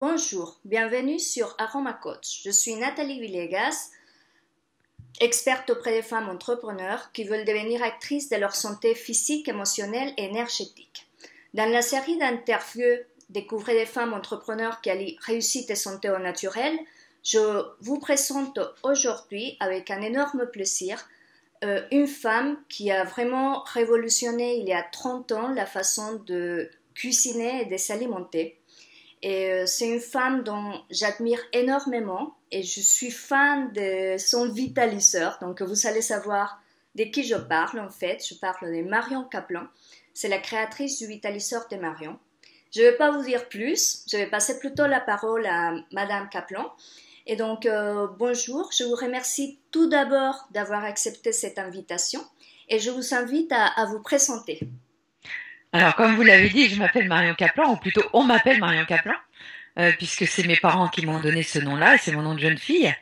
Bonjour, bienvenue sur Aroma Coach. Je suis Nathalie Villegas, experte auprès des femmes entrepreneurs qui veulent devenir actrices de leur santé physique, émotionnelle et énergétique. Dans la série d'interviews Découvrez des femmes entrepreneurs qui allient réussite et santé au naturel, je vous présente aujourd'hui avec un énorme plaisir une femme qui a vraiment révolutionné il y a 30 ans la façon de cuisiner et de s'alimenter. Et c'est une femme dont j'admire énormément et je suis fan de son vitaliseur. Donc vous allez savoir de qui je parle en fait. Je parle de Marion Kaplan. C'est la créatrice du vitaliseur de Marion. Je ne vais pas vous dire plus. Je vais passer plutôt la parole à Madame Kaplan. Et donc bonjour. Je vous remercie tout d'abord d'avoir accepté cette invitation et je vous invite à vous présenter. Alors, comme vous l'avez dit, je m'appelle Marion Kaplan, ou plutôt on m'appelle Marion Kaplan, puisque c'est mes parents qui m'ont donné ce nom-là, et c'est mon nom de jeune fille.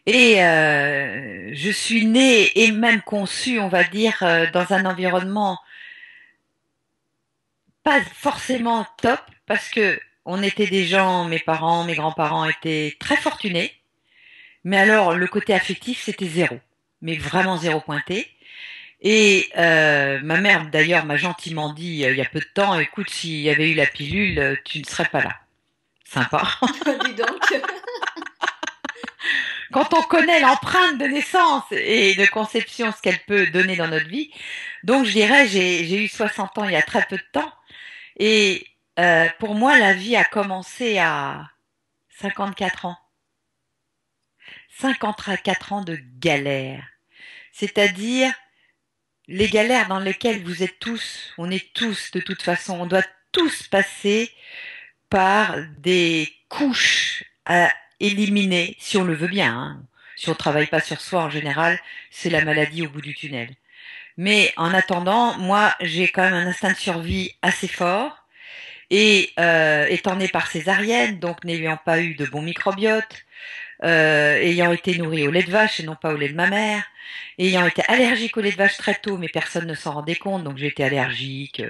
Et je suis née et même conçue, on va dire, dans un environnement pas forcément top, parce que on était des gens, mes parents, mes grands-parents étaient très fortunés, mais alors le côté affectif, c'était zéro, mais vraiment zéro pointé. Et ma mère, d'ailleurs, m'a gentiment dit il y a peu de temps, écoute, s'il y avait eu la pilule, tu ne serais pas là. Sympa. Dis donc. Quand on connaît l'empreinte de naissance et de conception, ce qu'elle peut donner dans notre vie. Donc, je dirais, j'ai eu 60 ans il y a très peu de temps. Et pour moi, la vie a commencé à 54 ans. 54 ans de galère. C'est-à-dire les galères dans lesquelles vous êtes tous, on est tous de toute façon, on doit tous passer par des couches à éliminer, si on le veut bien. Hein. Si on ne travaille pas sur soi en général, c'est la maladie au bout du tunnel. Mais en attendant, moi, j'ai quand même un instinct de survie assez fort. Et étant née par césarienne, donc n'ayant pas eu de bon microbiote, ayant été nourrie au lait de vache et non pas au lait de ma mère, ayant été allergique au lait de vache très tôt, mais personne ne s'en rendait compte, donc j'ai été allergique,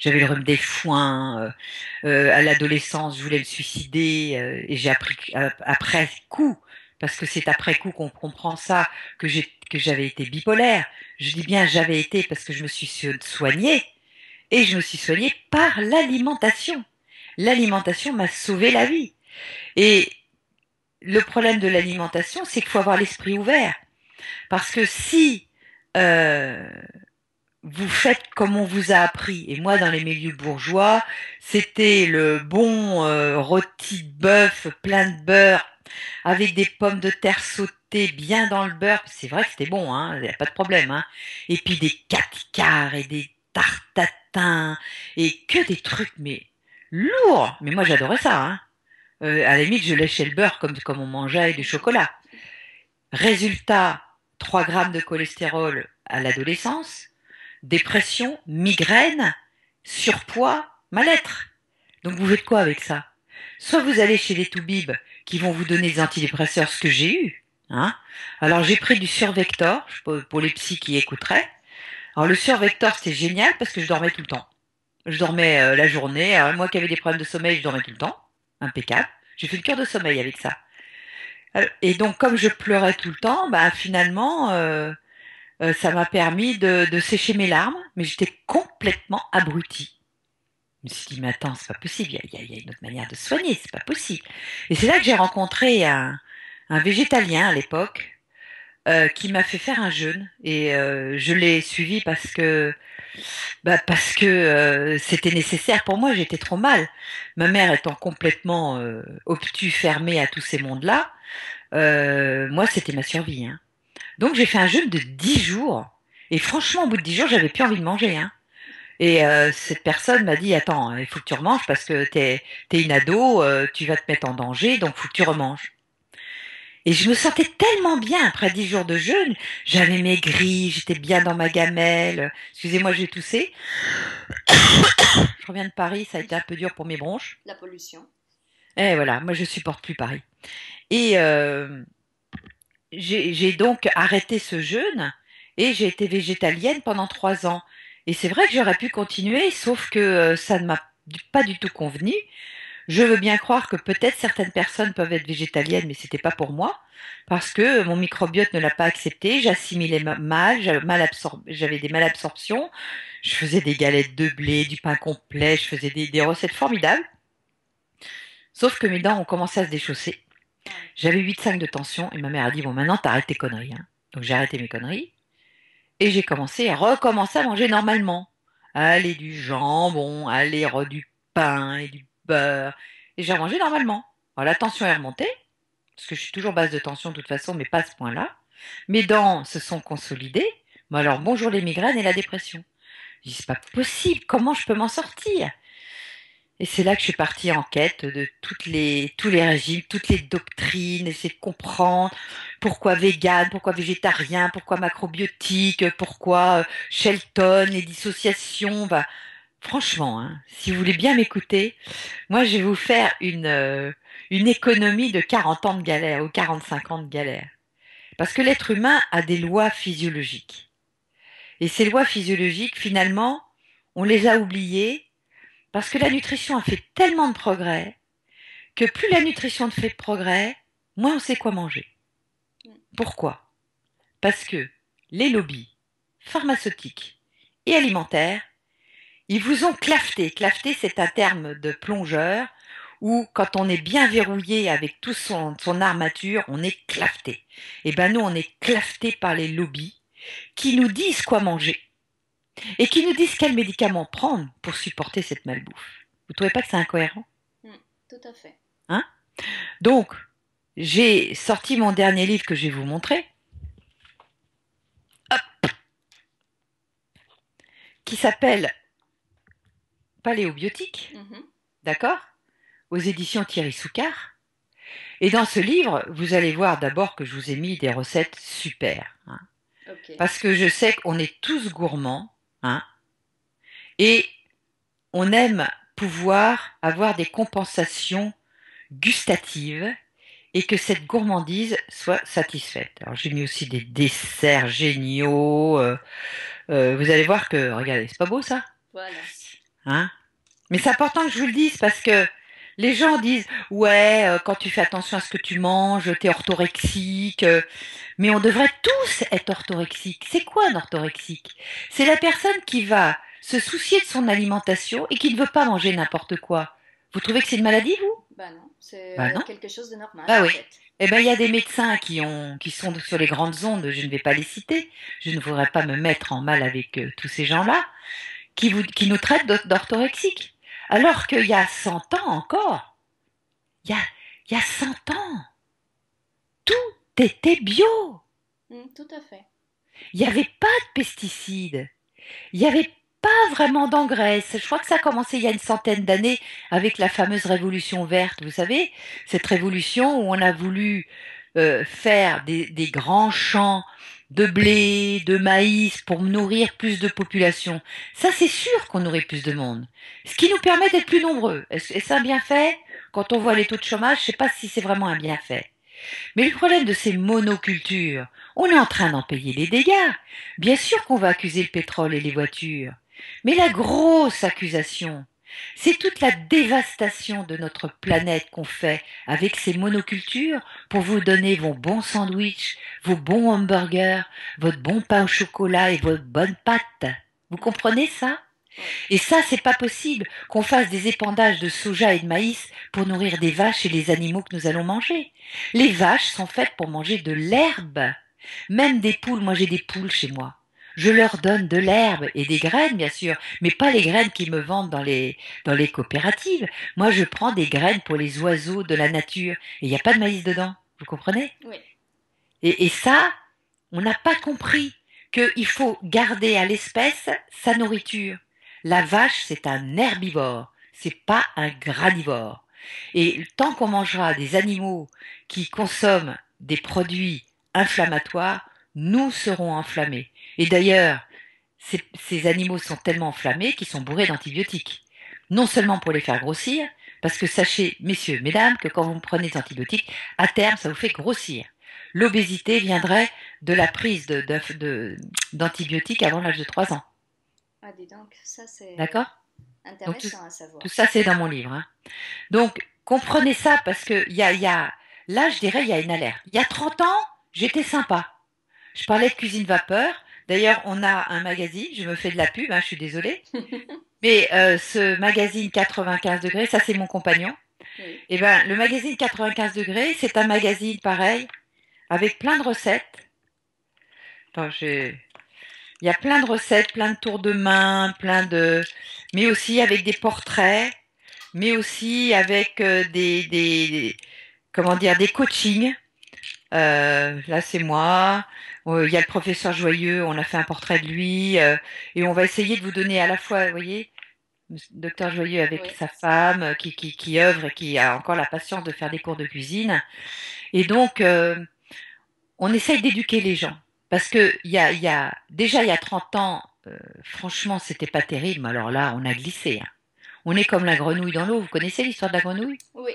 j'avais le rhume des foins, à l'adolescence je voulais me suicider, et j'ai appris après coup, parce que c'est après coup qu'on comprend ça, que j'avais été bipolaire. Je dis bien j'avais été parce que je me suis soignée, et je me suis soignée par l'alimentation. L'alimentation m'a sauvé la vie. Et le problème de l'alimentation, c'est qu'il faut avoir l'esprit ouvert. Parce que si euh, vous faites comme on vous a appris, et moi dans les milieux bourgeois, c'était le bon rôti de bœuf plein de beurre, avec des pommes de terre sautées bien dans le beurre, c'est vrai que c'était bon, hein, y a pas de problème, hein. Et puis des caticars et des tartatins, et que des trucs, mais lourds. Mais moi j'adorais ça, hein. À la limite, je léchais le beurre comme on mangeait du chocolat. Résultat, 3 grammes de cholestérol à l'adolescence, dépression, migraine, surpoids, mal-être. Donc vous faites quoi avec ça? Soit vous allez chez les toubibs qui vont vous donner des antidépresseurs, ce que j'ai eu. Hein. Alors j'ai pris du Survector, pour les psys qui écouteraient. Alors le Survector, c'était génial parce que je dormais tout le temps. Je dormais la journée. Alors, moi qui avais des problèmes de sommeil, je dormais tout le temps. Impeccable. J'ai fait une cure de sommeil avec ça. Et donc, comme je pleurais tout le temps, bah, finalement, ça m'a permis de sécher mes larmes, mais j'étais complètement abrutie. Je me suis dit, mais attends, c'est pas possible, il y a une autre manière de se soigner, c'est pas possible. Et c'est là que j'ai rencontré un végétalien à l'époque, qui m'a fait faire un jeûne, et je l'ai suivi parce que c'était nécessaire pour moi, j'étais trop mal. Ma mère étant complètement obtus, fermée à tous ces mondes-là, moi c'était ma survie. Hein. Donc j'ai fait un jeûne de 10 jours. Et franchement, au bout de 10 jours, j'avais plus envie de manger. Hein. Et cette personne m'a dit, attends, il faut que tu remanges parce que t'es une ado, tu vas te mettre en danger, donc il faut que tu remanges. Et je me sentais tellement bien après 10 jours de jeûne. J'avais maigri, j'étais bien dans ma gamelle. Excusez-moi, j'ai toussé. Je reviens de Paris, ça a été un peu dur pour mes bronches. La pollution. Et voilà, moi je supporte plus Paris. Et j'ai donc arrêté ce jeûne et j'ai été végétalienne pendant 3 ans. Et c'est vrai que j'aurais pu continuer, sauf que ça ne m'a pas du tout convenu. Je veux bien croire que peut-être certaines personnes peuvent être végétaliennes, mais c'était pas pour moi, parce que mon microbiote ne l'a pas accepté, j'assimilais mal, j'avais des malabsorptions, je faisais des galettes de blé, du pain complet, je faisais des recettes formidables, sauf que mes dents ont commencé à se déchausser. J'avais 8,5 de tension et ma mère a dit, bon, maintenant t'arrêtes tes conneries, hein. Donc j'ai arrêté mes conneries et j'ai commencé à recommencer à manger normalement. Aller du jambon, aller du pain et du beurre. Et j'ai mangé normalement. Alors la tension est remontée, parce que je suis toujours basse de tension de toute façon, mais pas à ce point-là. Mes dents se sont consolidées. Mais alors bonjour les migraines et la dépression. Je dis, c'est pas possible, comment je peux m'en sortir? Et c'est là que je suis partie en quête de tous les régimes, toutes les doctrines, essayer de comprendre pourquoi vegan, pourquoi végétarien, pourquoi macrobiotique, pourquoi Shelton, les dissociations. Bah, franchement, hein, si vous voulez bien m'écouter, moi je vais vous faire une économie de 40 ans de galère ou 45 ans de galère. Parce que l'être humain a des lois physiologiques. Et ces lois physiologiques, finalement, on les a oubliées parce que la nutrition a fait tellement de progrès que plus la nutrition fait de progrès, moins on sait quoi manger. Pourquoi? Parce que les lobbies pharmaceutiques et alimentaires, ils vous ont clafeté. Clafeté, c'est un terme de plongeur où quand on est bien verrouillé avec toute son armature, on est clafeté. Et ben nous, on est clafeté par les lobbies qui nous disent quoi manger et qui nous disent quels médicaments prendre pour supporter cette malbouffe. Vous trouvez pas que c'est incohérent? Tout à fait. Hein? Donc, j'ai sorti mon dernier livre que je vais vous montrer, hop, qui s'appelle Paléobiotique, d'accord, aux éditions Thierry Soucard. Et dans ce livre, vous allez voir d'abord que je vous ai mis des recettes super, hein, parce que je sais qu'on est tous gourmands, hein, et on aime pouvoir avoir des compensations gustatives et que cette gourmandise soit satisfaite. Alors j'ai mis aussi des desserts géniaux. Vous allez voir que, regardez, c'est pas beau ça? Voilà. Hein? Mais c'est important que je vous le dise parce que les gens disent, ouais, quand tu fais attention à ce que tu manges, t'es orthorexique. Mais on devrait tous être orthorexiques. C'est quoi un orthorexique? C'est la personne qui va se soucier de son alimentation et qui ne veut pas manger n'importe quoi. Vous trouvez que c'est une maladie, vous? Bah non, c'est Bah non. quelque chose de normal Bah en oui. fait. Eh ben, il y a des médecins qui sont sur les grandes ondes, je ne vais pas les citer, je ne voudrais pas me mettre en mal avec tous ces gens-là, qui nous traitent d'orthorexiques. Alors qu'il y a 100 ans encore, il y a 100 ans, tout était bio. Tout à fait. Il n'y avait pas de pesticides. Il n'y avait pas vraiment d'engrais. Je crois que ça a commencé il y a une centaine d'années avec la fameuse révolution verte. Vous savez, cette révolution où on a voulu faire des grands champs de blé, de maïs pour nourrir plus de population. Ça, c'est sûr qu'on nourrit plus de monde. Ce qui nous permet d'être plus nombreux. Est-ce un bienfait? Quand on voit les taux de chômage, je ne sais pas si c'est vraiment un bienfait. Mais le problème de ces monocultures, on est en train d'en payer les dégâts. Bien sûr qu'on va accuser le pétrole et les voitures. Mais la grosse accusation, c'est toute la dévastation de notre planète qu'on fait avec ces monocultures pour vous donner vos bons sandwichs, vos bons hamburgers, votre bon pain au chocolat et votre bonne pâte. Vous comprenez ça? Et ça, c'est pas possible qu'on fasse des épandages de soja et de maïs pour nourrir des vaches et les animaux que nous allons manger. Les vaches sont faites pour manger de l'herbe. Même des poules, moi j'ai des poules chez moi. Je leur donne de l'herbe et des graines, bien sûr, mais pas les graines qu'ils me vendent dans les coopératives. Moi, je prends des graines pour les oiseaux de la nature et il n'y a pas de maïs dedans. Vous comprenez? Oui. Et ça, on n'a pas compris qu'il faut garder à l'espèce sa nourriture. La vache, c'est un herbivore, c'est pas un granivore. Et tant qu'on mangera des animaux qui consomment des produits inflammatoires, nous serons enflammés. Et d'ailleurs, ces animaux sont tellement enflammés qu'ils sont bourrés d'antibiotiques. Non seulement pour les faire grossir, parce que sachez, messieurs, mesdames, que quand vous prenez des antibiotiques, à terme, ça vous fait grossir. L'obésité viendrait de la prise d'antibiotiques avant l'âge de 3 ans. Ah, dis donc, ça c'est... D'accord? Donc Intéressant à tout savoir. ça, c'est dans mon livre, hein. Donc, comprenez ça parce que là, je dirais, il y a une alerte. Il y a 30 ans, j'étais sympa. Je parlais de cuisine vapeur. D'ailleurs, on a un magazine, je me fais de la pub, hein, je suis désolée. Mais ce magazine 95 degrés, ça c'est mon compagnon. Oui. Et ben, le magazine 95 degrés, c'est un magazine pareil, avec plein de recettes. Attends, il y a plein de recettes, plein de tours de main, mais aussi avec des portraits, mais aussi avec comment dire, des coachings. Là, c'est moi. Il y a le professeur Joyeux, on a fait un portrait de lui, et on va essayer de vous donner à la fois, vous voyez, docteur Joyeux avec Oui. sa femme qui œuvre et qui a encore la patience de faire des cours de cuisine. Et donc, on essaye d'éduquer les gens. Parce que déjà il y a 30 ans, franchement, c'était pas terrible, mais alors là, on a glissé, hein. On est comme la grenouille dans l'eau. Vous connaissez l'histoire de la grenouille? Oui.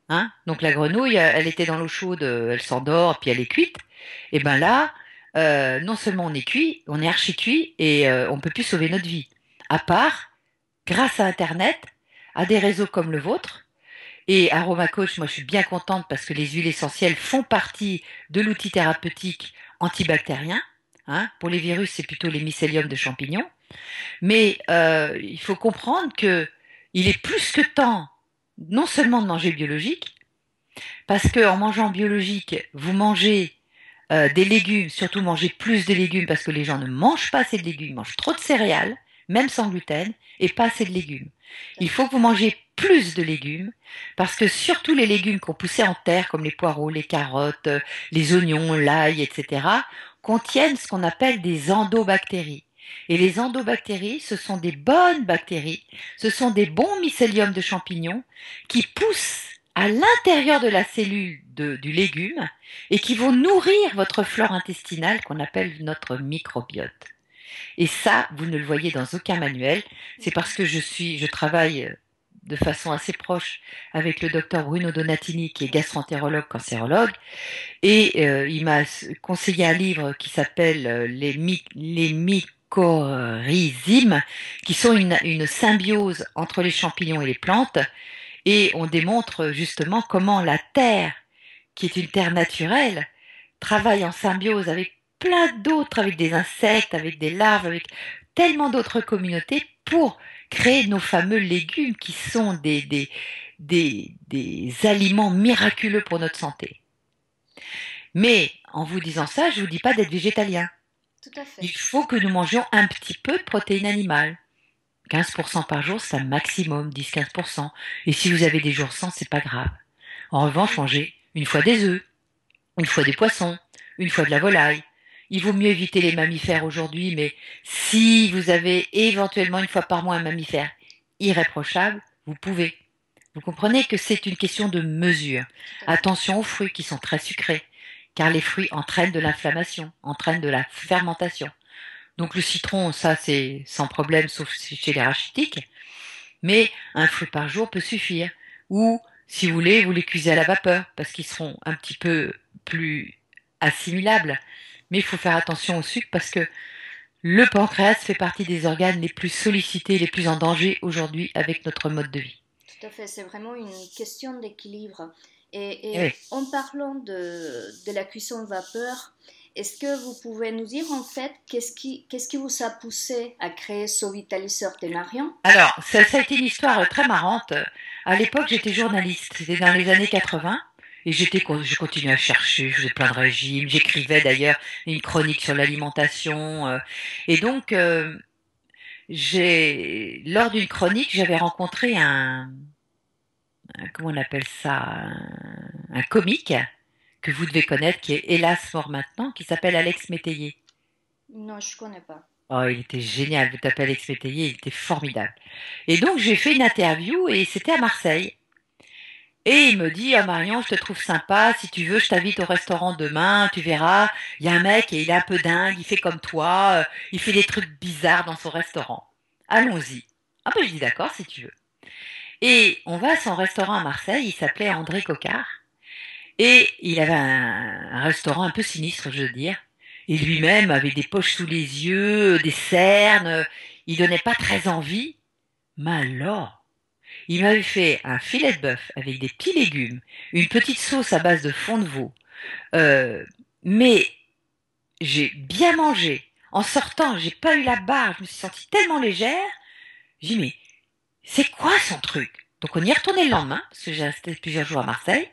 Hein? Donc la grenouille, elle était dans l'eau chaude, elle s'endort, puis elle est cuite. Et ben là, non seulement on est cuit, on est archi cuit et on peut plus sauver notre vie. À part, grâce à Internet, à des réseaux comme le vôtre. Et Aroma Coach, moi je suis bien contente parce que les huiles essentielles font partie de l'outil thérapeutique antibactérien. Hein? Pour les virus, c'est plutôt les mycéliums de champignons. Mais il faut comprendre que il est plus que temps, non seulement de manger biologique, parce que en mangeant biologique, vous mangez des légumes, surtout mangez plus de légumes parce que les gens ne mangent pas assez de légumes, ils mangent trop de céréales, même sans gluten, et pas assez de légumes. Il faut que vous mangez plus de légumes parce que surtout les légumes qu'on poussait en terre, comme les poireaux, les carottes, les oignons, l'ail, etc., contiennent ce qu'on appelle des endobactéries. Et les endobactéries, ce sont des bonnes bactéries, ce sont des bons mycéliums de champignons qui poussent à l'intérieur de la cellule du légume et qui vont nourrir votre flore intestinale qu'on appelle notre microbiote. Et ça, vous ne le voyez dans aucun manuel. C'est parce que je travaille de façon assez proche avec le docteur Bruno Donatini, qui est gastroentérologue, cancérologue, et il m'a conseillé un livre qui s'appelle les mycorrhizimes, qui sont une symbiose entre les champignons et les plantes, et on démontre justement comment la terre, qui est une terre naturelle, travaille en symbiose avec plein d'autres, avec des insectes, avec des larves, avec tellement d'autres communautés pour créer nos fameux légumes qui sont des aliments miraculeux pour notre santé. Mais en vous disant ça, je ne vous dis pas d'être végétalien. Tout à fait. Il faut que nous mangions un petit peu de protéines animales. 15% par jour, c'est un maximum, 10-15%. Et si vous avez des jours sans, c'est pas grave. En revanche, mangez une fois des œufs, une fois des poissons, une fois de la volaille. Il vaut mieux éviter les mammifères aujourd'hui, mais si vous avez éventuellement une fois par mois un mammifère irréprochable, vous pouvez. Vous comprenez que c'est une question de mesure. Attention aux fruits qui sont très sucrés, car les fruits entraînent de l'inflammation, entraînent de la fermentation. Donc le citron, ça c'est sans problème, sauf chez les rachitiques. Mais un fruit par jour peut suffire. Ou, si vous voulez, vous les cuisez à la vapeur, parce qu'ils seront un petit peu plus assimilables. Mais il faut faire attention au sucre, parce que le pancréas fait partie des organes les plus sollicités, les plus en danger aujourd'hui avec notre mode de vie. Tout à fait, c'est vraiment une question d'équilibre. Eh Et oui. en parlant de la cuisson vapeur, est-ce que vous pouvez nous dire en fait qu'est-ce qui vous a poussé à créer Sovitaliseur Ténarion? Alors, ça a été une histoire très marrante. À l'époque, j'étais journaliste. C'était dans les années 80. Et je continuais à chercher, je faisais plein de régimes. J'écrivais d'ailleurs une chronique sur l'alimentation. Et donc, lors d'une chronique, j'avais rencontré comment on appelle ça, un comique que vous devez connaître, qui est hélas mort maintenant, qui s'appelle Alex Métayer. Non, je ne connais pas. Oh, il était génial, vous tapez Alex Métayer, il était formidable. Et donc, j'ai fait une interview et c'était à Marseille. Et il me dit, ah Marion, je te trouve sympa, si tu veux, je t'invite au restaurant demain, tu verras, il y a un mec et il est un peu dingue, il fait comme toi, il fait des trucs bizarres dans son restaurant. Allons-y. Ah ben je dis d'accord si tu veux. Et on va à son restaurant à Marseille, il s'appelait André Coquard, et il avait un restaurant un peu sinistre, je veux dire. Et lui-même avait des poches sous les yeux, des cernes, il donnait pas très envie. Mais alors, il m'avait fait un filet de bœuf avec des petits légumes, une petite sauce à base de fond de veau. Euh, mais j'ai bien mangé. En sortant, j'ai pas eu la barre, je me suis sentie tellement légère. J'ai dit, mais c'est quoi son truc? Donc on y est retourné le lendemain, parce que j'ai resté plusieurs jours à Marseille.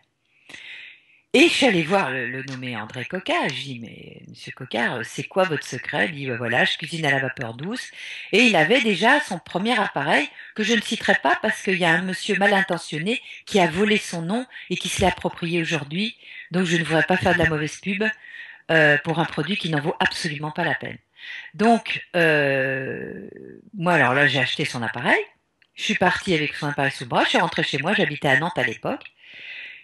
Et je suis allée voir le nommé André Coquard. Je dis, mais monsieur Coquard, c'est quoi votre secret? Il dit, ben voilà, je cuisine à la vapeur douce. Et il avait déjà son premier appareil, que je ne citerai pas parce qu'il y a un monsieur mal intentionné qui a volé son nom et qui se l'est approprié aujourd'hui. Donc je ne voudrais pas faire de la mauvaise pub pour un produit qui n'en vaut absolument pas la peine. Donc, moi, alors là, j'ai acheté son appareil. Je suis partie avec son appareil sous le bras. Je suis rentrée chez moi. J'habitais à Nantes à l'époque.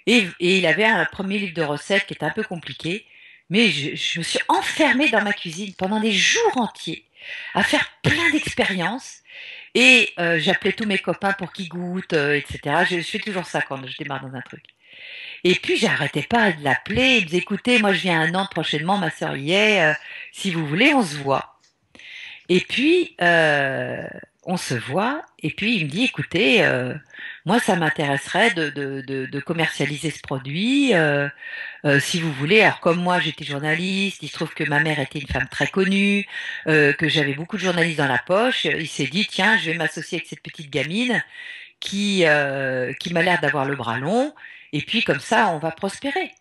Et il avait un premier livre de recettes qui était un peu compliqué. Mais je me suis enfermée dans ma cuisine pendant des jours entiers à faire plein d'expériences. Et j'appelais tous mes copains pour qu'ils goûtent, etc. Je fais toujours ça quand je démarre dans un truc. Et puis, j'arrêtais pas de l'appeler. Il me disait, écoutez, moi, je viens à Nantes prochainement, ma sœur y est. Si vous voulez, on se voit. Et puis, on se voit. Et puis, il me dit, écoutez, moi, ça m'intéresserait de commercialiser ce produit. Si vous voulez, alors comme moi, j'étais journaliste, il se trouve que ma mère était une femme très connue, que j'avais beaucoup de journalistes dans la poche. Il s'est dit, tiens, je vais m'associer avec cette petite gamine qui m'a l'air d'avoir le bras long. Et puis, comme ça, on va prospérer.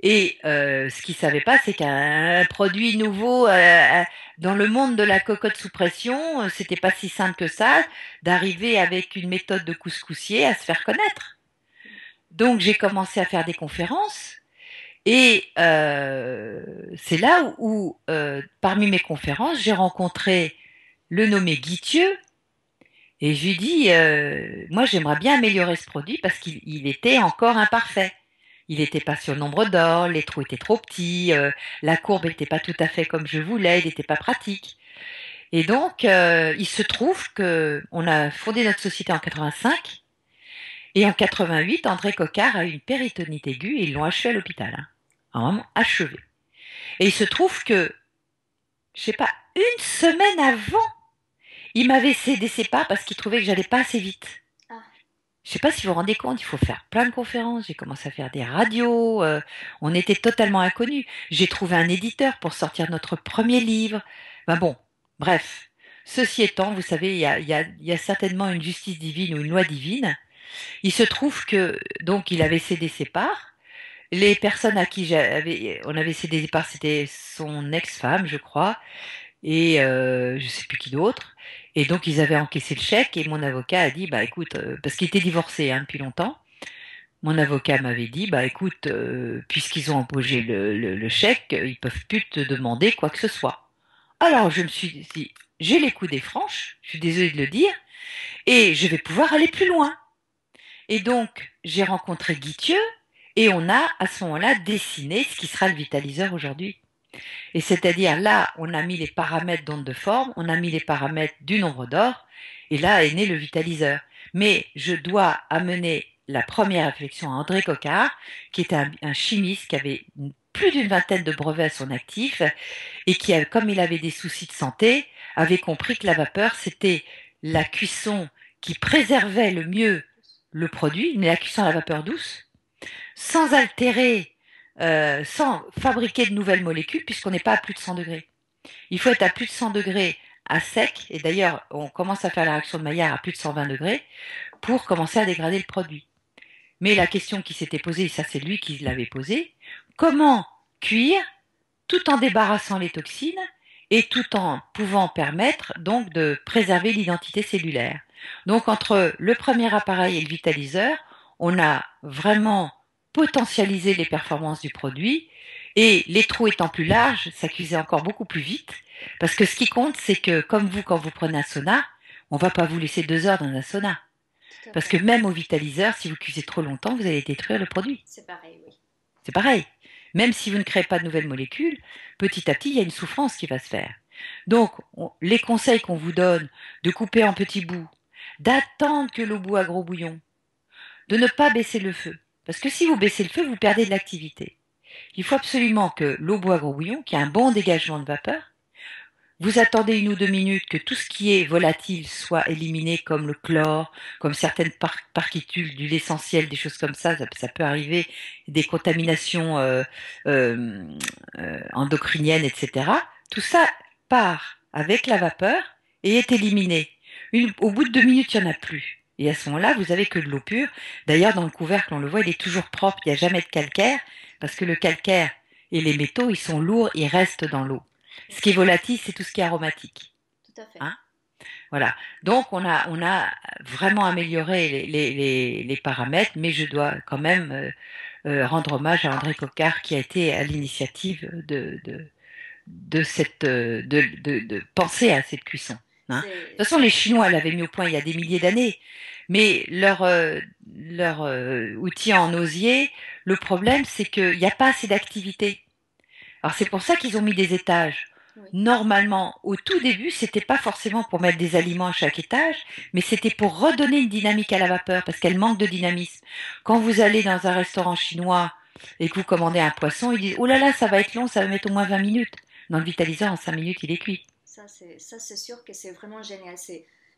Et ce qu'il savait pas, c'est qu'un produit nouveau dans le monde de la cocotte sous pression, c'était pas si simple que ça d'arriver avec une méthode de couscoussier à se faire connaître. Donc j'ai commencé à faire des conférences et c'est là où parmi mes conférences, j'ai rencontré le nommé Guy Thieux et je lui dis, moi j'aimerais bien améliorer ce produit parce qu'il était encore imparfait. Il n'était pas sur le nombre d'or, les trous étaient trop petits, la courbe n'était pas tout à fait comme je voulais, il n'était pas pratique. Et donc, il se trouve que on a fondé notre société en 85 et en 88, André Coquard a eu une péritonite aiguë et ils l'ont achevé à l'hôpital. Hein. Vraiment achevé. Et il se trouve que, je sais pas, une semaine avant, il m'avait cédé ses parts parce qu'il trouvait que j'allais pas assez vite. Je sais pas si vous vous rendez compte, il faut faire plein de conférences. J'ai commencé à faire des radios. On était totalement inconnus. J'ai trouvé un éditeur pour sortir notre premier livre. Ben bon, bref. Ceci étant, vous savez, il y a certainement une justice divine ou une loi divine. Il se trouve que donc il avait cédé ses parts. Les personnes à qui on avait cédé des parts, c'était son ex-femme, je crois, et je sais plus qui d'autre. Et donc ils avaient encaissé le chèque et mon avocat a dit bah écoute parce qu'il était divorcé hein, depuis longtemps. Mon avocat m'avait dit bah écoute puisqu'ils ont empoché le chèque, ils peuvent plus te demander quoi que ce soit. Alors je me suis dit j'ai les coups des franches, je suis désolée de le dire, et je vais pouvoir aller plus loin. Et donc j'ai rencontré Guy Thieux et on a à ce moment-là dessiné ce qui sera le vitaliseur aujourd'hui. Et c'est-à-dire là, on a mis les paramètres d'onde de forme, on a mis les paramètres du nombre d'or, et là est né le vitaliseur. Mais je dois amener la première réflexion à André Coquard, qui était un chimiste qui avait plus d'une vingtaine de brevets à son actif, et qui, comme il avait des soucis de santé, avait compris que la vapeur, c'était la cuisson qui préservait le mieux le produit, mais la cuisson à la vapeur douce, sans altérer sans fabriquer de nouvelles molécules puisqu'on n'est pas à plus de 100 degrés. Il faut être à plus de 100 degrés à sec, et d'ailleurs on commence à faire la réaction de Maillard à plus de 120 degrés pour commencer à dégrader le produit. Mais la question qui s'était posée, et ça c'est lui qui l'avait posée, comment cuire tout en débarrassant les toxines et tout en pouvant permettre donc de préserver l'identité cellulaire. Donc entre le premier appareil et le vitaliseur, on a vraiment potentialisé les performances du produit et les trous étant plus larges, ça cuisait encore beaucoup plus vite parce que ce qui compte, c'est que comme vous, quand vous prenez un sauna, on ne va pas vous laisser 2 heures dans un sauna. Parce que même au vitaliseur, si vous cuisez trop longtemps, vous allez détruire le produit. C'est pareil, oui. C'est pareil. Même si vous ne créez pas de nouvelles molécules, petit à petit, il y a une souffrance qui va se faire. Donc, les conseils qu'on vous donne de couper en petits bouts, d'attendre que l'eau bout à gros bouillon, de ne pas baisser le feu. Parce que si vous baissez le feu, vous perdez de l'activité. Il faut absolument que l'eau bout à gros bouillon, qu'il y ait un bon dégagement de vapeur, Vous attendez 1 ou 2 minutes que tout ce qui est volatile soit éliminé, comme le chlore, comme certaines particules d'huile essentielle, des choses comme ça peut arriver, des contaminations endocriniennes, etc. Tout ça part avec la vapeur et est éliminé. Au bout de 2 minutes, il n'y en a plus. Et à ce moment-là, vous avez que de l'eau pure. D'ailleurs, dans le couvercle, on le voit, il est toujours propre, il n'y a jamais de calcaire, parce que le calcaire et les métaux, ils sont lourds, ils restent dans l'eau. Ce qui est volatile, c'est tout ce qui est aromatique. Tout à fait. Hein? Voilà. Donc, on a vraiment amélioré les paramètres, mais je dois quand même rendre hommage à André Coquard qui a été à l'initiative de penser à cette cuisson. Hein. De toute façon, les Chinois l'avaient mis au point il y a des milliers d'années, mais leur outil en osier, le problème, c'est qu'il n'y a pas assez d'activité. Alors c'est pour ça qu'ils ont mis des étages. Oui. Normalement, au tout début, c'était pas forcément pour mettre des aliments à chaque étage, mais c'était pour redonner une dynamique à la vapeur, parce qu'elle manque de dynamisme. Quand vous allez dans un restaurant chinois et que vous commandez un poisson, ils disent « Oh là là, ça va être long, ça va mettre au moins 20 minutes. » Dans le vitaliseur, en 5 minutes, il est cuit. Ça, c'est sûr que c'est vraiment génial.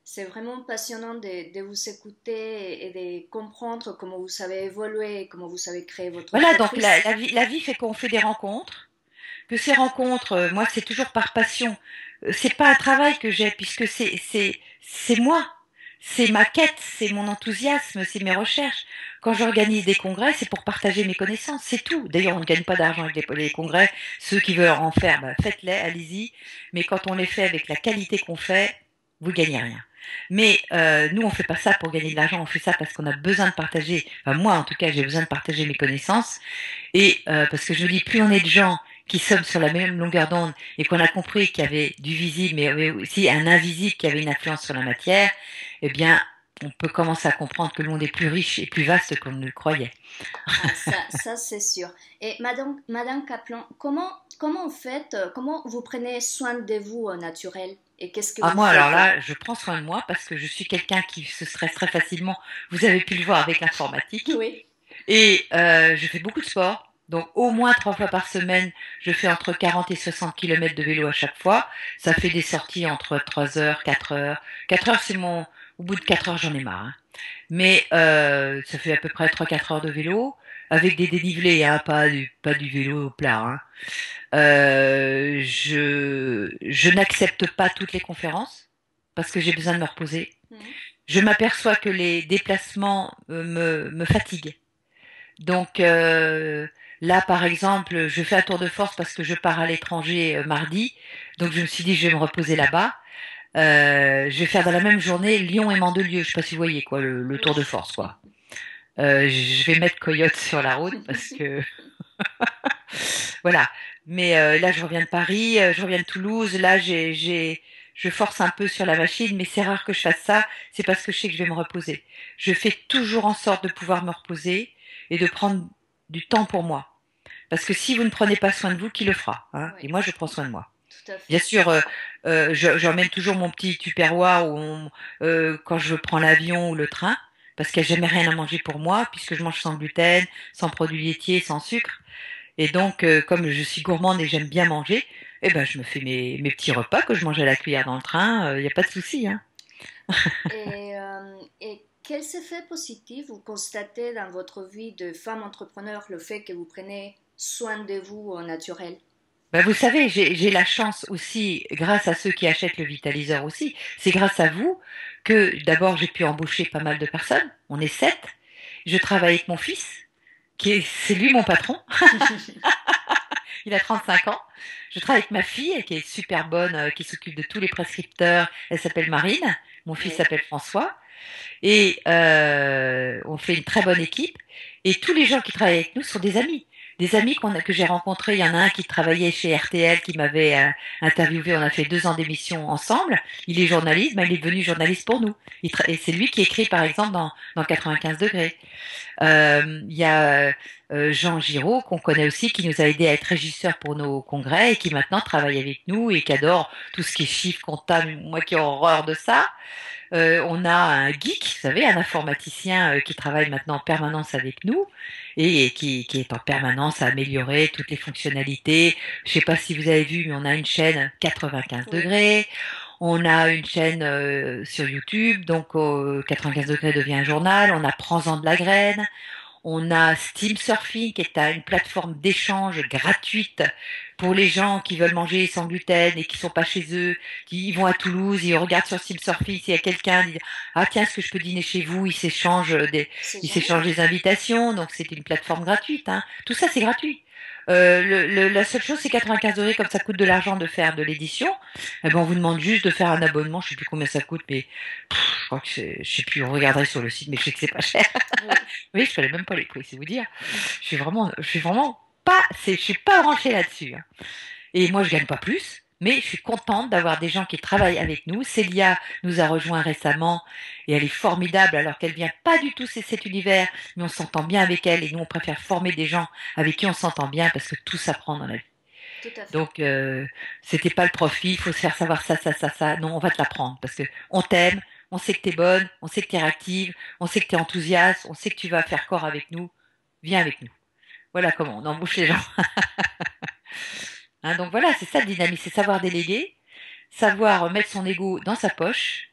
C'est vraiment passionnant de vous écouter et de comprendre comment vous savez évoluer, comment vous savez créer votre Voilà, donc entreprise. la vie fait qu'on fait des rencontres, que ces rencontres, moi, c'est toujours par passion. C'est pas un travail que j'ai, puisque c'est moi. C'est ma quête, c'est mon enthousiasme, c'est mes recherches. Quand j'organise des congrès, c'est pour partager mes connaissances, c'est tout. D'ailleurs, on ne gagne pas d'argent avec les congrès. Ceux qui veulent en faire, bah, faites-les, allez-y. Mais quand on les fait avec la qualité qu'on fait, vous gagnez rien. Mais nous, on fait pas ça pour gagner de l'argent, on fait ça parce qu'on a besoin de partager. Enfin, moi, en tout cas, j'ai besoin de partager mes connaissances. Et parce que je dis, plus on est de gens qui sommes sur la même longueur d'onde et qu'on a compris qu'il y avait du visible, mais il y avait aussi un invisible qui avait une influence sur la matière, eh bien, on peut commencer à comprendre que le monde est plus riche et plus vaste qu'on ne le croyait. Ah, ça c'est sûr. Et Madame Kaplan, comment comment vous prenez soin de vous au naturel et qu'est-ce que Ah, vous moi, faites? alors là, je prends soin de moi parce que je suis quelqu'un qui se stresse très facilement. Vous avez pu le voir avec l'informatique. Oui. Et je fais beaucoup de sport. Donc au moins 3 fois par semaine, je fais entre 40 et 60 kilomètres de vélo à chaque fois. Ça fait des sorties entre 3 heures, 4 heures. 4 heures, c'est mon... Au bout de 4 heures, j'en ai marre. Hein. Mais ça fait à peu près 3-4 heures de vélo, avec des dénivelés, hein, pas du vélo plat. Hein. Je n'accepte pas toutes les conférences, parce que j'ai besoin de me reposer. Je m'aperçois que les déplacements me fatiguent. Donc là, par exemple, je fais un tour de force parce que je pars à l'étranger mardi. Donc je me suis dit, je vais me reposer là-bas. Je vais faire dans la même journée Lyon et Mandelieu. Je sais pas si vous voyez quoi, le tour de force, quoi. Je vais mettre Coyote sur la route parce que voilà. Mais là, je reviens de Paris, je reviens de Toulouse. Là, je force un peu sur la machine, mais c'est rare que je fasse ça. C'est parce que je sais que je vais me reposer. Je fais toujours en sorte de pouvoir me reposer et de prendre du temps pour moi. Parce que si vous ne prenez pas soin de vous, qui le fera, hein? Oui. Et moi, je prends soin de moi. Tout à fait. Bien sûr, j'emmène toujours mon petit tupperware quand je prends l'avion ou le train, parce qu'il n'y a jamais rien à manger pour moi, puisque je mange sans gluten, sans produits laitiers, sans sucre. Et donc, comme je suis gourmande et j'aime bien manger, eh ben, je me fais mes petits repas que je mange à la cuillère dans le train. Il n'y a pas de souci, hein. Et quels effets positifs vous constatez dans votre vie de femme entrepreneur, le fait que vous prenez soin de vous au naturel? Ben, vous savez, j'ai la chance aussi, grâce à ceux qui achètent le vitaliseur aussi, c'est grâce à vous que d'abord j'ai pu embaucher pas mal de personnes. On est 7. Je travaille avec mon fils, c'est lui mon patron. Il a 35 ans. Je travaille avec ma fille, qui est super bonne, qui s'occupe de tous les prescripteurs. Elle s'appelle Marine. Mon fils Oui. s'appelle François. Et on fait une très bonne équipe. Et tous les gens qui travaillent avec nous sont des amis. Des amis que j'ai rencontrés. Il y en a un qui travaillait chez RTL, qui m'avait interviewé. On a fait 2 ans d'émission ensemble. Il est journaliste, mais il est devenu journaliste pour nous. Et c'est lui qui écrit, par exemple, dans 95 degrés. Il y a Jean Giraud, qu'on connaît aussi, qui nous a aidé à être régisseur pour nos congrès et qui maintenant travaille avec nous et qui adore tout ce qui est chiffres, comptables, moi qui ai horreur de ça. On a un geek, vous savez, un informaticien qui travaille maintenant en permanence avec nous et qui est en permanence à améliorer toutes les fonctionnalités. Je sais pas si vous avez vu, mais on a une chaîne 95 Oui. degrés. On a une chaîne sur YouTube, donc 95 degrés devient un journal. On a Prends-en de la graine. On a Steam Surfing, qui est une plateforme d'échange gratuite pour les gens qui veulent manger sans gluten et qui sont pas chez eux, qui vont à Toulouse, ils regardent sur Steam Surfing s'il y a quelqu'un, ils disent ah tiens, est-ce que je peux dîner chez vous? C'est Ils génial. s'échangent des invitations, donc c'est une plateforme gratuite. Hein. Tout ça c'est gratuit. La seule chose c'est 95 degrés, comme ça coûte de l'argent de faire de l'édition. Eh ben, on vous demande juste de faire un abonnement, je sais plus combien ça coûte, mais je crois que je sais plus, on regarderait sur le site, mais je sais que c'est pas cher. Oui. Oui, je connais même pas les prix, c'est vous dire. Je suis vraiment pas, je suis pas branchée là-dessus. Hein. Et moi, je gagne pas plus, mais je suis contente d'avoir des gens qui travaillent avec nous. Célia nous a rejoint récemment et elle est formidable alors qu'elle vient pas du tout de cet univers, mais on s'entend bien avec elle et nous, on préfère former des gens avec qui on s'entend bien parce que tout s'apprend dans la vie. Tout à fait. Donc, c'était pas le profil, il faut se faire savoir ça, ça, ça, ça. Non, on va te l'apprendre parce que on t'aime, on sait que t'es bonne, on sait que t'es réactive, on sait que t'es enthousiaste, on sait que tu vas faire corps avec nous. Viens avec nous. Voilà comment on embauche les gens. Hein, donc voilà, c'est ça le dynamisme, c'est savoir déléguer, savoir mettre son ego dans sa poche,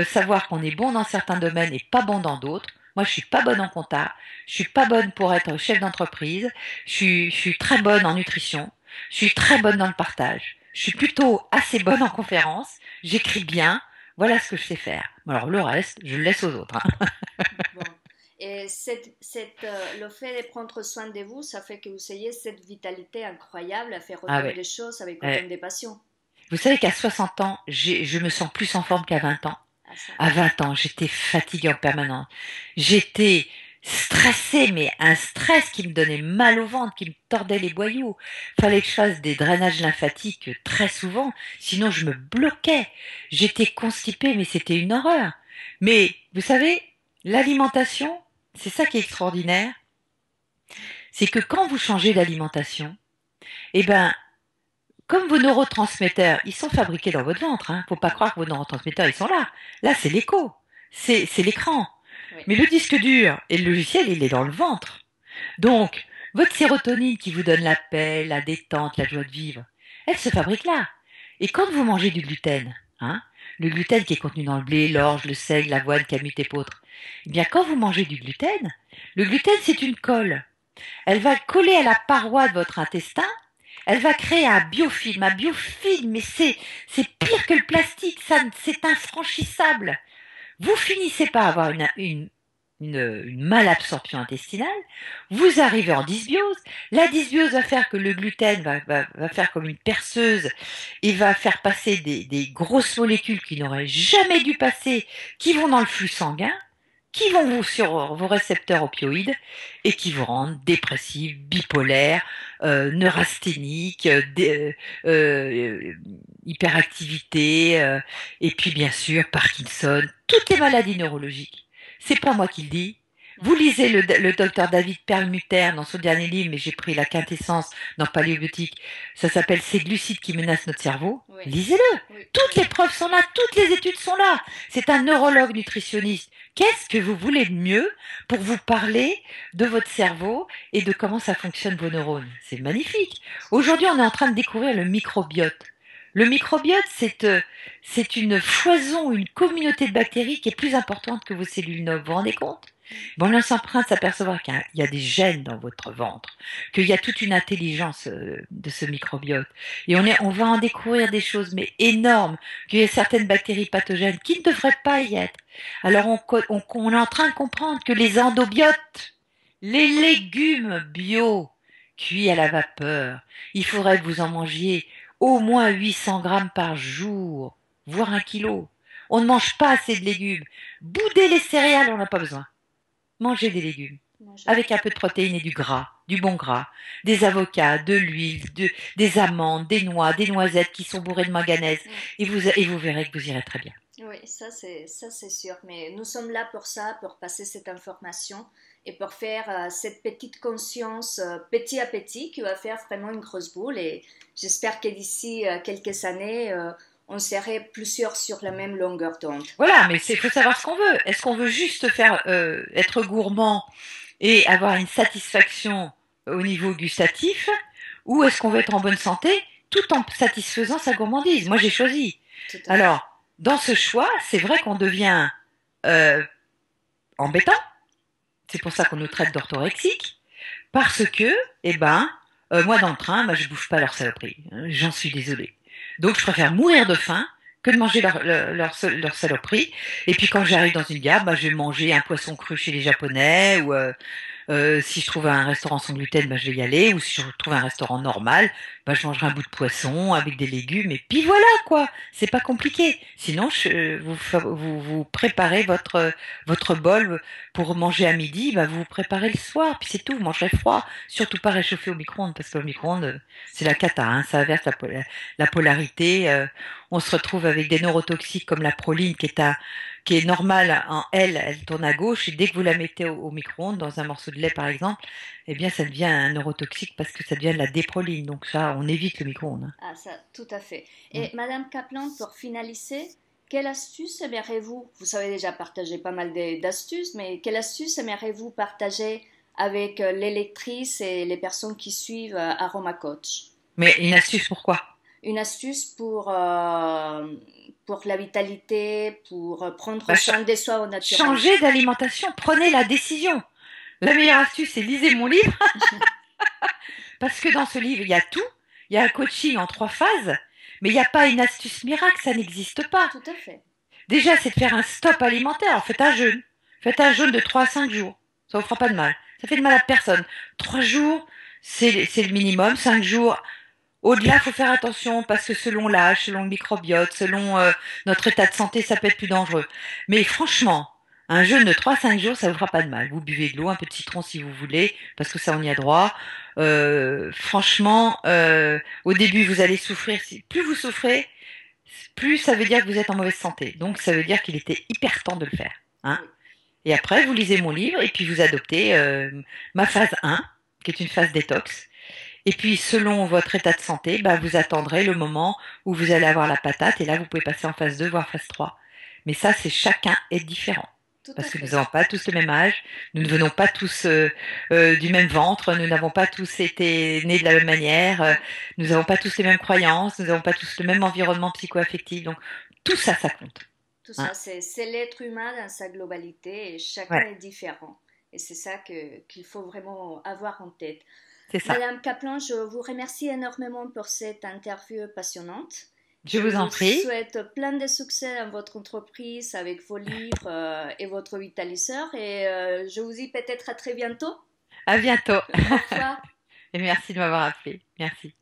savoir qu'on est bon dans certains domaines et pas bon dans d'autres. Moi, je suis pas bonne en compta, je suis pas bonne pour être chef d'entreprise, je suis très bonne en nutrition, je suis très bonne dans le partage, je suis plutôt assez bonne en conférence, j'écris bien, voilà ce que je sais faire. Alors le reste, je le laisse aux autres. Hein. Bon. Et le fait de prendre soin de vous, ça fait que vous ayez cette vitalité incroyable à faire Ah autant ouais. de choses avec Euh, autant de passion. vous savez qu'à 60 ans, je me sens plus en forme qu'à 20 ans. Ah, ça. À 20 ans, j'étais fatiguée en permanence. J'étais stressée, mais un stress qui me donnait mal au ventre, qui me tordait les boyaux. Fallait que je fasse des drainages lymphatiques très souvent, sinon je me bloquais. J'étais constipée, mais c'était une horreur. Mais vous savez, l'alimentation, c'est ça qui est extraordinaire, c'est que quand vous changez d'alimentation, eh ben, comme vos neurotransmetteurs, ils sont fabriqués dans votre ventre, hein. Faut pas croire que vos neurotransmetteurs, ils sont là. Là, c'est l'écho. C'est l'écran. Oui. Mais le disque dur et le logiciel, il est dans le ventre. Donc, votre sérotonine qui vous donne la paix, la détente, la joie de vivre, elle se fabrique là. Et quand vous mangez du gluten, hein, le gluten qui est contenu dans le blé, l'orge, le seigle, l'avoine, camut, épeautre, eh bien, quand vous mangez du gluten, le gluten, c'est une colle. Elle va coller à la paroi de votre intestin. Elle va créer un biofilm. Un biofilm, mais c'est pire que le plastique. Ça, c'est infranchissable. Vous finissez par avoir une malabsorption intestinale. Vous arrivez en dysbiose. La dysbiose va faire que le gluten va faire comme une perceuse et va faire passer des grosses molécules qui n'auraient jamais dû passer, qui vont dans le flux sanguin, qui vont vous sur vos récepteurs opioïdes et qui vous rendent dépressif, bipolaire, neurasthénique, hyperactivité, et puis bien sûr Parkinson, toutes les maladies neurologiques. C'est pas moi qui le dis. Vous lisez le docteur David Perlmutter dans son dernier livre, mais j'ai pris la quintessence dans Paléobiotique. Ça s'appelle Ces glucides qui menacent notre cerveau. Oui. Lisez-le. Oui. Toutes les preuves sont là, toutes les études sont là. C'est un neurologue nutritionniste. Qu'est-ce que vous voulez de mieux pour vous parler de votre cerveau et de comment ça fonctionne vos neurones? C'est magnifique. Aujourd'hui, on est en train de découvrir le microbiote. Le microbiote, c'est une foison, une communauté de bactéries qui est plus importante que vos cellules neuves. Vous vous rendez compte? Bon, on s'emprunte de s'apercevoir qu'il y a des gènes dans votre ventre, qu'il y a toute une intelligence de ce microbiote. Et on va en découvrir des choses, mais énormes, qu'il y a certaines bactéries pathogènes qui ne devraient pas y être. Alors on est en train de comprendre que les endobiotes, les légumes bio, cuits à la vapeur, il faudrait que vous en mangiez au moins 800 grammes par jour, voire 1 kilo. On ne mange pas assez de légumes. Boudez les céréales, on n'a pas besoin. Mangez des légumes, avec un peu de protéines et du gras, du bon gras, des avocats, de l'huile, des amandes, des noix, des noisettes qui sont bourrées de manganèse, et vous verrez que vous irez très bien. Oui, ça c'est sûr. Mais nous sommes là pour ça, pour passer cette information et pour faire cette petite conscience petit à petit qui va faire vraiment une grosse boule. Et j'espère que d'ici quelques années, on serait plusieurs sur la même longueur d'onde. Voilà, mais il faut savoir ce qu'on veut. Est-ce qu'on veut juste faire être gourmand et avoir une satisfaction au niveau gustatif, ou est-ce qu'on veut être en bonne santé tout en satisfaisant sa gourmandise? Moi, j'ai choisi. Tout à fait. Alors, dans ce choix, c'est vrai qu'on devient euh, embêtant. C'est pour ça qu'on nous traite d'orthorexique. Parce que, moi dans le train, je bouffe pas leur saloperie. J'en suis désolée. Donc je préfère mourir de faim que de manger leur saloperie. Et puis quand j'arrive dans une gare, je vais manger un poisson cru chez les Japonais ou si je trouve un restaurant sans gluten, je vais y aller. Ou si je trouve un restaurant normal, je mangerai un bout de poisson avec des légumes. Et puis voilà quoi. C'est pas compliqué. Sinon, vous préparez votre bol pour manger à midi. Vous vous préparez le soir. Puis c'est tout. Vous mangerez froid. Surtout pas réchauffer au micro-ondes parce que le micro-ondes, c'est la cata. Hein, ça inverse la polarité. On se retrouve avec des neurotoxiques comme la proline qui est normale en elle tourne à gauche et dès que vous la mettez au micro-ondes dans un morceau de lait par exemple, eh bien ça devient un neurotoxique parce que ça devient de la déproline. Donc ça, on évite le micro-ondes. Ah, ça, tout à fait. Mm. Et Madame Kaplan, pour finaliser, quelle astuce aimeriez-vous, vous savez déjà partager pas mal d'astuces, mais quelle astuce aimeriez-vous partager avec les lectrices et les personnes qui suivent Aroma Coach? Mais une astuce pourquoi? Une astuce pour la vitalité, pour prendre Bah, soin de soi au naturel. changez d'alimentation, prenez la décision. La meilleure astuce, c'est lisez mon livre parce que dans ce livre, il y a tout. Il y a un coaching en 3 phases, mais il n'y a pas une astuce miracle, ça n'existe pas. Tout à fait. Déjà, c'est de faire un stop alimentaire. Faites un jeûne. Faites un jeûne de 3 à 5 jours. Ça vous fera pas de mal. Ça fait de mal à personne. 3 jours, c'est le minimum. 5 jours, au-delà, il faut faire attention parce que selon l'âge, selon le microbiote, selon notre état de santé, ça peut être plus dangereux. Mais franchement, un jeûne de 3 à 5 jours, ça vous fera pas de mal. Vous buvez de l'eau, un peu de citron si vous voulez, parce que ça, on y a droit. Franchement, au début, vous allez souffrir. Plus vous souffrez, plus ça veut dire que vous êtes en mauvaise santé. Donc ça veut dire qu'il était hyper temps de le faire. Hein. Oui, Et après, vous lisez mon livre et puis vous adoptez ma phase 1, qui est une phase détox. Et puis selon votre état de santé, vous attendrez le moment où vous allez avoir la patate et là, vous pouvez passer en phase 2, voire phase 3. Mais ça, c'est chacun est différent. tout à Parce que nous fait. n'avons pas tous le même âge, nous ne venons pas tous du même ventre, nous n'avons pas tous été nés de la même manière, nous n'avons pas tous les mêmes croyances, nous n'avons pas tous le même environnement psycho-affectif. Donc tout ça, ça compte. Tout Hein. ça, c'est l'être humain dans sa globalité et chacun Ouais, est différent. Et c'est ça qu'il faut vraiment avoir en tête. c'est ça. Madame Kaplan, je vous remercie énormément pour cette interview passionnante. Je Je vous en vous prie. souhaite plein de succès dans votre entreprise avec vos livres et votre vitaliseur. Et je vous dis peut-être à très bientôt. À bientôt. Au revoir. Et merci de m'avoir appelé. Merci.